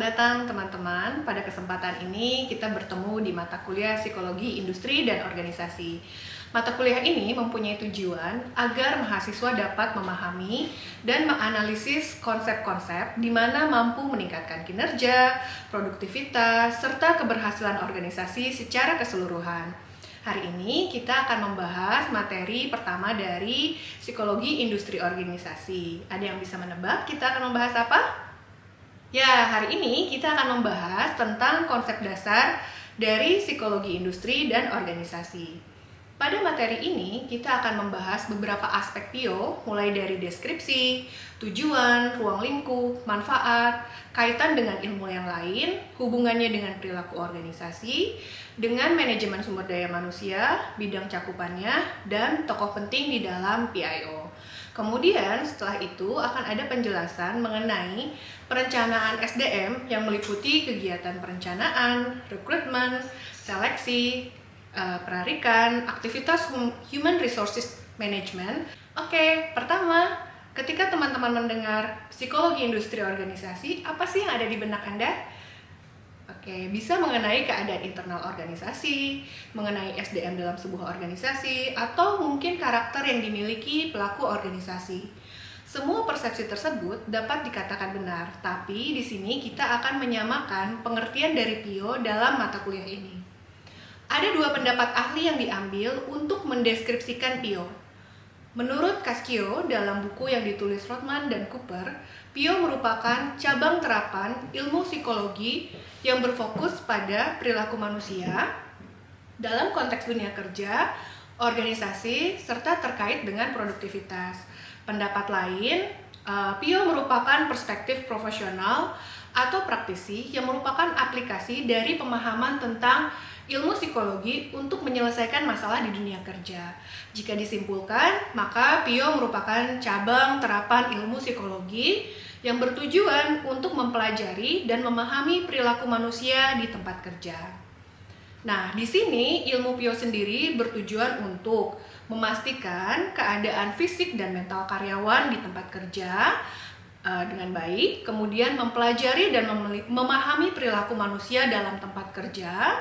datang teman-teman. Pada kesempatan ini kita bertemu di mata kuliah Psikologi Industri dan Organisasi. Mata kuliah ini mempunyai tujuan agar mahasiswa dapat memahami dan menganalisis konsep-konsep di mana mampu meningkatkan kinerja, produktivitas, serta keberhasilan organisasi secara keseluruhan. Hari ini kita akan membahas materi pertama dari Psikologi Industri Organisasi. Ada yang bisa menebak kita akan membahas apa? Ya, hari ini kita akan membahas tentang konsep dasar dari psikologi industri dan organisasi. Pada materi ini, kita akan membahas beberapa aspek PIO, mulai dari deskripsi, tujuan, ruang lingkup, manfaat, kaitan dengan ilmu yang lain, hubungannya dengan perilaku organisasi, dengan manajemen sumber daya manusia, bidang cakupannya, dan tokoh penting di dalam PIO. Kemudian setelah itu akan ada penjelasan mengenai perencanaan SDM yang meliputi kegiatan perencanaan, rekrutmen, seleksi, penarikan, aktivitas human resources management. Oke, pertama, ketika teman-teman mendengar psikologi industri organisasi, apa sih yang ada di benak Anda? Oke, bisa mengenai keadaan internal organisasi, mengenai SDM dalam sebuah organisasi, atau mungkin karakter yang dimiliki pelaku organisasi. Semua persepsi tersebut dapat dikatakan benar, tapi di sini kita akan menyamakan pengertian dari PIO dalam mata kuliah ini. Ada dua pendapat ahli yang diambil untuk mendeskripsikan PIO. Menurut Cascio, dalam buku yang ditulis Rothman dan Cooper, PIO merupakan cabang terapan ilmu psikologi yang berfokus pada perilaku manusia dalam konteks dunia kerja, organisasi, serta terkait dengan produktivitas. Pendapat lain, PIO merupakan perspektif profesional atau praktisi yang merupakan aplikasi dari pemahaman tentang ilmu psikologi untuk menyelesaikan masalah di dunia kerja. Jika disimpulkan, maka PIO merupakan cabang terapan ilmu psikologi yang bertujuan untuk mempelajari dan memahami perilaku manusia di tempat kerja. Nah, di sini ilmu PIO sendiri bertujuan untuk memastikan keadaan fisik dan mental karyawan di tempat kerja dengan baik, kemudian mempelajari dan memahami perilaku manusia dalam tempat kerja,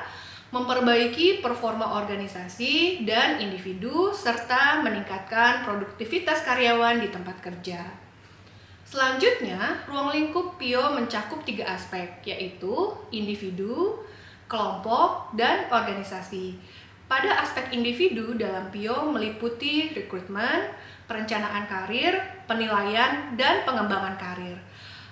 memperbaiki performa organisasi dan individu, serta meningkatkan produktivitas karyawan di tempat kerja. Selanjutnya, ruang lingkup PIO mencakup 3 aspek, yaitu individu, kelompok, dan organisasi. Pada aspek individu dalam PIO meliputi rekrutmen, perencanaan karir, penilaian, dan pengembangan karir.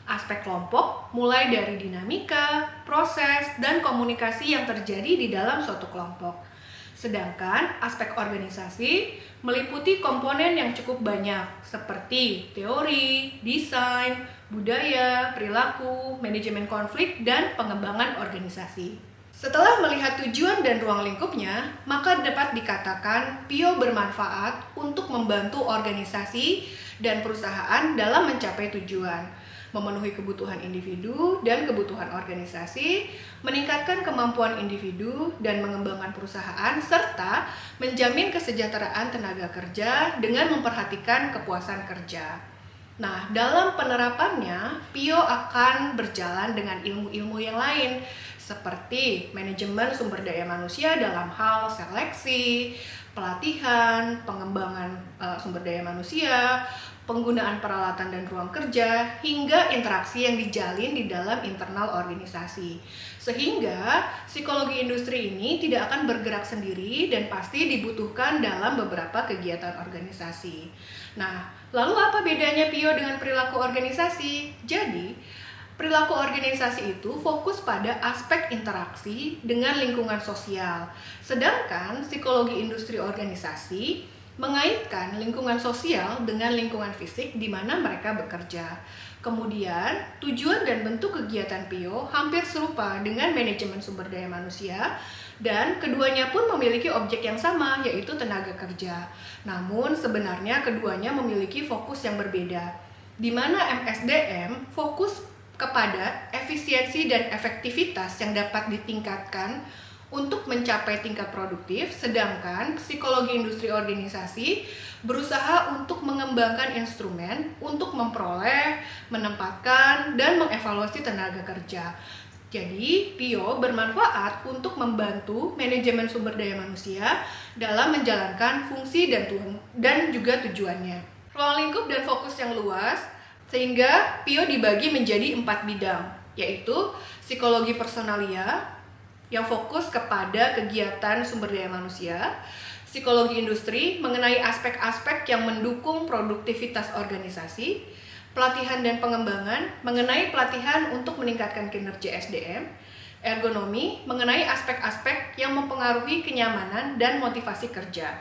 Aspek kelompok mulai dari dinamika, proses, dan komunikasi yang terjadi di dalam suatu kelompok. Sedangkan aspek organisasi meliputi komponen yang cukup banyak seperti teori, desain, budaya, perilaku, manajemen konflik, dan pengembangan organisasi. Setelah melihat tujuan dan ruang lingkupnya, maka dapat dikatakan PIO bermanfaat untuk membantu organisasi dan perusahaan dalam mencapai tujuan, memenuhi kebutuhan individu dan kebutuhan organisasi, meningkatkan kemampuan individu dan mengembangkan perusahaan, serta menjamin kesejahteraan tenaga kerja dengan memperhatikan kepuasan kerja. Nah, dalam penerapannya, PIO akan berjalan dengan ilmu-ilmu yang lain, seperti manajemen sumber daya manusia dalam hal seleksi, pelatihan, pengembangan sumber daya manusia, penggunaan peralatan dan ruang kerja, hingga interaksi yang dijalin di dalam internal organisasi. Sehingga psikologi industri ini tidak akan bergerak sendiri dan pasti dibutuhkan dalam beberapa kegiatan organisasi. Nah, lalu apa bedanya PIO dengan perilaku organisasi? Jadi, perilaku organisasi itu fokus pada aspek interaksi dengan lingkungan sosial. Sedangkan psikologi industri organisasi mengaitkan lingkungan sosial dengan lingkungan fisik di mana mereka bekerja. Kemudian, tujuan dan bentuk kegiatan PIO hampir serupa dengan manajemen sumber daya manusia, dan keduanya pun memiliki objek yang sama, yaitu tenaga kerja. Namun, sebenarnya keduanya memiliki fokus yang berbeda, di mana MSDM fokus kepada efisiensi dan efektivitas yang dapat ditingkatkan untuk mencapai tingkat produktif, sedangkan psikologi industri organisasi berusaha untuk mengembangkan instrumen untuk memperoleh, menempatkan, dan mengevaluasi tenaga kerja. Jadi, PIO bermanfaat untuk membantu manajemen sumber daya manusia dalam menjalankan fungsi dan juga tujuannya. Ruang lingkup dan fokus yang luas, sehingga PIO dibagi menjadi 4 bidang, yaitu psikologi personalia, yang fokus kepada kegiatan sumber daya manusia, psikologi industri mengenai aspek-aspek yang mendukung produktivitas organisasi, pelatihan dan pengembangan mengenai pelatihan untuk meningkatkan kinerja SDM, ergonomi mengenai aspek-aspek yang mempengaruhi kenyamanan dan motivasi kerja.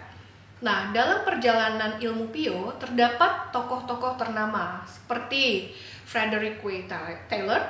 Nah, dalam perjalanan ilmu PIO terdapat tokoh-tokoh ternama seperti Frederick W. Taylor,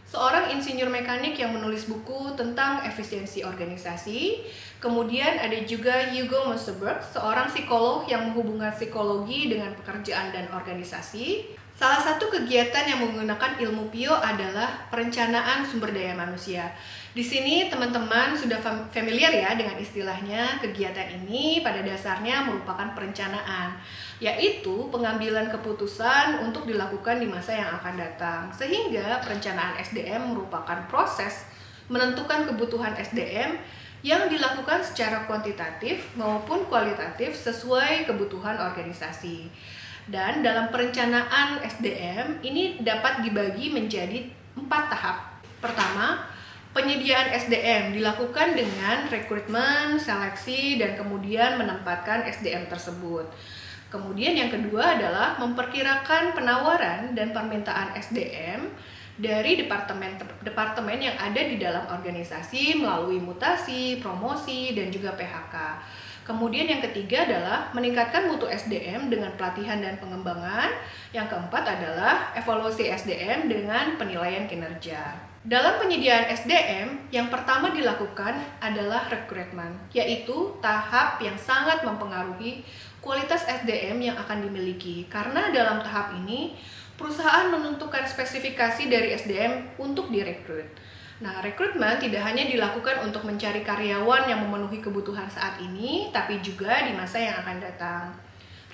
seorang insinyur mekanik yang menulis buku tentang efisiensi organisasi. Kemudian ada juga Hugo Moseberg, seorang psikolog yang menghubungkan psikologi dengan pekerjaan dan organisasi. Salah satu kegiatan yang menggunakan ilmu PIO adalah perencanaan sumber daya manusia. Di sini teman-teman sudah familiar ya dengan istilahnya. Kegiatan ini pada dasarnya merupakan perencanaan, yaitu pengambilan keputusan untuk dilakukan di masa yang akan datang. Sehingga perencanaan SDM merupakan proses menentukan kebutuhan SDM yang dilakukan secara kuantitatif maupun kualitatif sesuai kebutuhan organisasi. Dan dalam perencanaan SDM ini dapat dibagi menjadi 4 tahap. Pertama, penyediaan SDM dilakukan dengan rekrutmen, seleksi, dan kemudian menempatkan SDM tersebut. Kemudian yang kedua adalah memperkirakan penawaran dan permintaan SDM dari departemen yang ada di dalam organisasi melalui mutasi, promosi, dan juga PHK. Kemudian yang ketiga adalah meningkatkan mutu SDM dengan pelatihan dan pengembangan. Yang keempat adalah evaluasi SDM dengan penilaian kinerja. Dalam penyediaan SDM, yang pertama dilakukan adalah rekrutmen, yaitu tahap yang sangat mempengaruhi kualitas SDM yang akan dimiliki. Karena dalam tahap ini, perusahaan menentukan spesifikasi dari SDM untuk direkrut. Nah, rekrutmen tidak hanya dilakukan untuk mencari karyawan yang memenuhi kebutuhan saat ini, tapi juga di masa yang akan datang.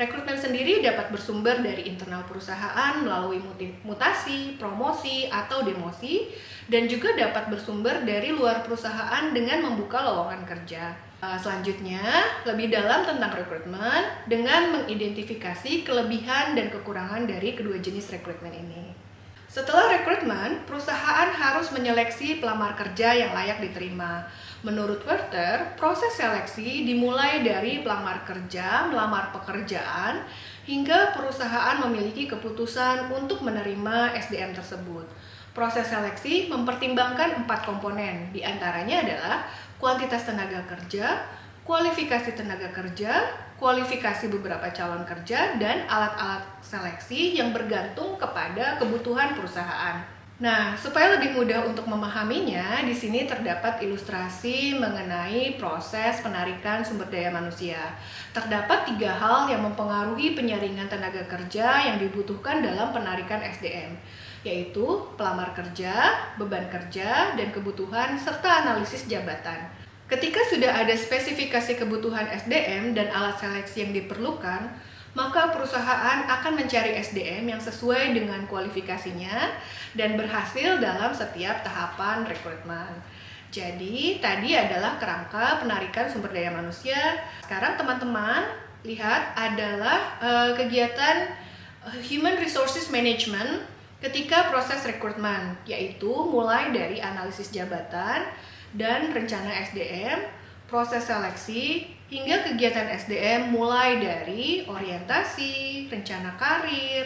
Rekrutmen sendiri dapat bersumber dari internal perusahaan melalui mutasi, promosi, atau demosi, dan juga dapat bersumber dari luar perusahaan dengan membuka lowongan kerja. Selanjutnya, lebih dalam tentang rekrutmen dengan mengidentifikasi kelebihan dan kekurangan dari kedua jenis rekrutmen ini. Setelah rekrutmen, perusahaan harus menyeleksi pelamar kerja yang layak diterima. Menurut Werther, proses seleksi dimulai dari pelamar kerja melamar pekerjaan hingga perusahaan memiliki keputusan untuk menerima SDM tersebut. Proses seleksi mempertimbangkan 4 komponen, diantaranya adalah kuantitas tenaga kerja, kualifikasi tenaga kerja, kualifikasi beberapa calon kerja, dan alat-alat seleksi yang bergantung kepada kebutuhan perusahaan. Nah, supaya lebih mudah untuk memahaminya, di sini terdapat ilustrasi mengenai proses penarikan sumber daya manusia. Terdapat 3 hal yang mempengaruhi penyaringan tenaga kerja yang dibutuhkan dalam penarikan SDM, yaitu pelamar kerja, beban kerja, dan kebutuhan, serta analisis jabatan. Ketika sudah ada spesifikasi kebutuhan SDM dan alat seleksi yang diperlukan, maka perusahaan akan mencari SDM yang sesuai dengan kualifikasinya dan berhasil dalam setiap tahapan rekrutmen. Jadi, tadi adalah kerangka penarikan sumber daya manusia. Sekarang teman-teman lihat adalah kegiatan Human Resources Management ketika proses rekrutmen, yaitu mulai dari analisis jabatan dan rencana SDM, proses seleksi, hingga kegiatan SDM mulai dari orientasi, rencana karir,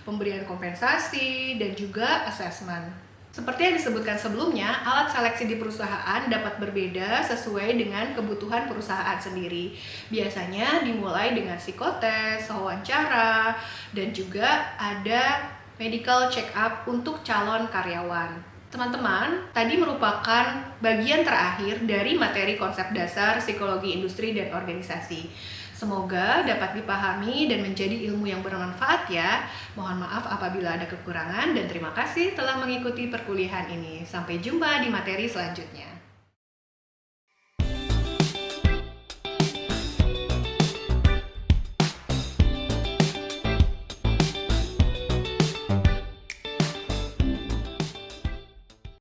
pemberian kompensasi, dan juga asesmen. Seperti yang disebutkan sebelumnya, alat seleksi di perusahaan dapat berbeda sesuai dengan kebutuhan perusahaan sendiri. Biasanya dimulai dengan psikotes, wawancara, dan juga ada medical check-up untuk calon karyawan. Teman-teman, tadi merupakan bagian terakhir dari materi konsep dasar psikologi industri dan organisasi. Semoga dapat dipahami dan menjadi ilmu yang bermanfaat ya. Mohon maaf apabila ada kekurangan dan terima kasih telah mengikuti perkuliahan ini. Sampai jumpa di materi selanjutnya.